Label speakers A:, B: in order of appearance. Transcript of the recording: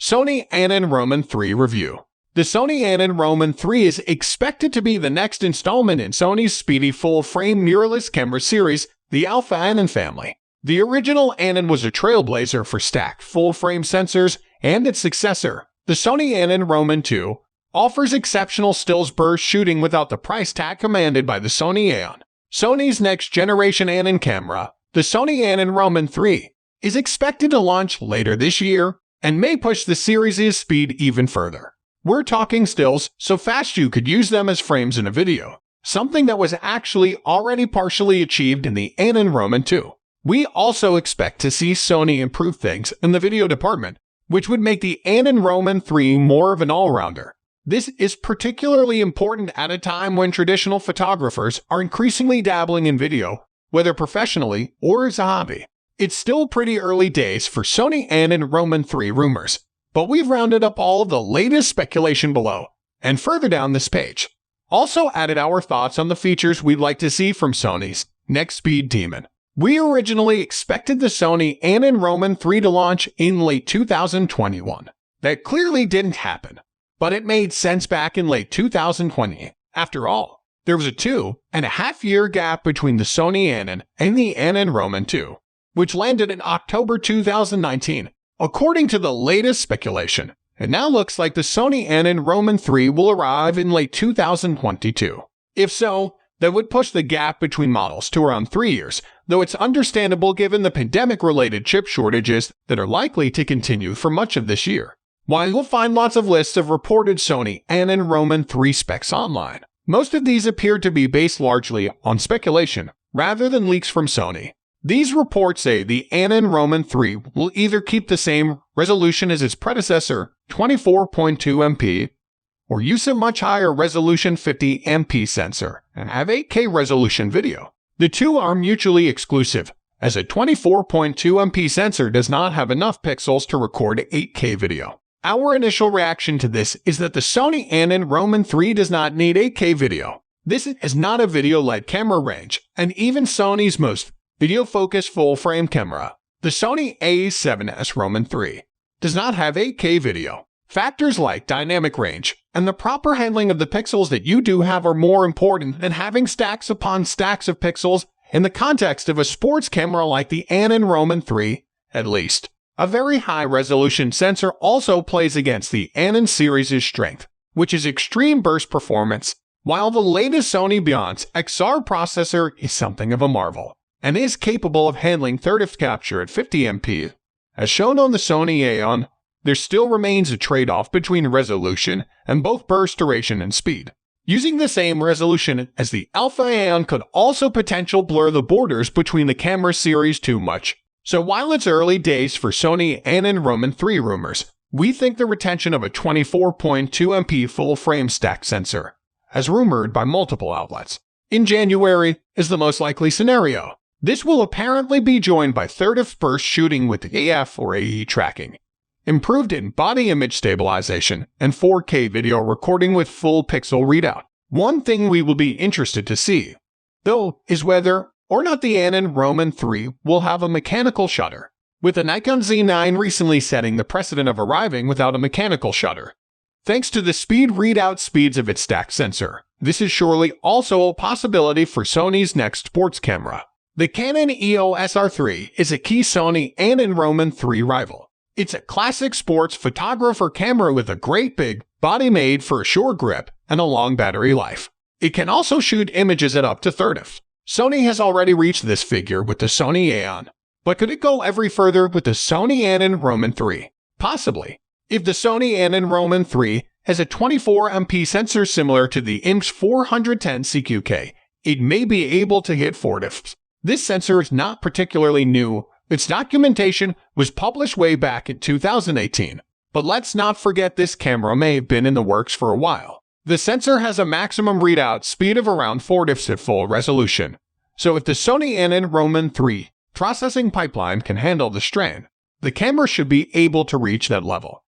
A: Sony A9 III review. The Sony A9 III is expected to be the next installment in Sony's speedy full-frame mirrorless camera series, the Alpha A9 family. The original A9 was a trailblazer for stacked full-frame sensors, and its successor, the Sony A9 II, offers exceptional stills burst shooting without the price tag commanded by the Sony A1. Sony's next-generation A9 camera, the Sony A9 III, is expected to launch later this year and may push the series' speed even further. We're talking stills so fast you could use them as frames in a video, something that was actually already partially achieved in the A9 II. We also expect to see Sony improve things in the video department, which would make the A9 III more of an all-rounder. This is particularly important at a time when traditional photographers are increasingly dabbling in video, whether professionally or as a hobby. It's still pretty early days for Sony A9 III rumors, but we've rounded up all of the latest speculation below, and further down this page. Also added our thoughts on the features we'd like to see from Sony's next speed demon. We originally expected the Sony A9 III to launch in late 2021. That clearly didn't happen, but it made sense back in late 2020. After all, there was a 2.5-year gap between the Sony A9 and the A9 II, which landed in October 2019, according to the latest speculation. It now looks like the Sony A9 III will arrive in late 2022. If so, that would push the gap between models to around 3 years, though it's understandable given the pandemic-related chip shortages that are likely to continue for much of this year. While you'll find lots of lists of reported Sony A9 III specs online, most of these appear to be based largely on speculation rather than leaks from Sony. These reports say the A9 III will either keep the same resolution as its predecessor, 24.2 MP, or use a much higher resolution 50 MP sensor and have 8K resolution video. The two are mutually exclusive, as a 24.2 MP sensor does not have enough pixels to record 8K video. Our initial reaction to this is that the Sony A9 III does not need 8K video. This is not a video-led camera range, and even Sony's most video-focused full-frame camera, the Sony A7S III, does not have 8K video. Factors like dynamic range and the proper handling of the pixels that you do have are more important than having stacks upon stacks of pixels in the context of a sports camera like the A9 III, at least. A very high-resolution sensor also plays against the A9 series' strength, which is extreme burst performance, while the latest Sony Beyond's XR processor is something of a marvel and is capable of handling third-depth capture at 50 MP. As shown on the Sony A1, there still remains a trade-off between resolution and both burst duration and speed. Using the same resolution as the Alpha A1 could also potentially blur the borders between the camera series too much. So while it's early days for Sony A9 III rumors, we think the retention of a 24.2 MP full-frame stack sensor, as rumored by multiple outlets, in January is the most likely scenario. This will apparently be joined by third-depth burst shooting with AF or AE tracking, improved in body image stabilization, and 4K video recording with full pixel readout. One thing we will be interested to see, though, is whether or not the A9 III will have a mechanical shutter, with the Nikon Z9 recently setting the precedent of arriving without a mechanical shutter. Thanks to the speed readout speeds of its stack sensor, this is surely also a possibility for Sony's next sports camera. The Canon EOS R8 is a key Sony A9 III rival. It's a classic sports photographer camera with a great big body made for a short grip and a long battery life. It can also shoot images at up to 30. Sony has already reached this figure with the Sony A1, but could it go every further with the Sony A9 III? Possibly. If the Sony A9 III has a 24 MP sensor similar to the IMX 410 CQK, it may be able to hit 40. This sensor is not particularly new. Its documentation was published way back in 2018, but let's not forget this camera may have been in the works for a while. The sensor has a maximum readout speed of around 40 at full resolution, so if the Sony A9 III processing pipeline can handle the strain, the camera should be able to reach that level.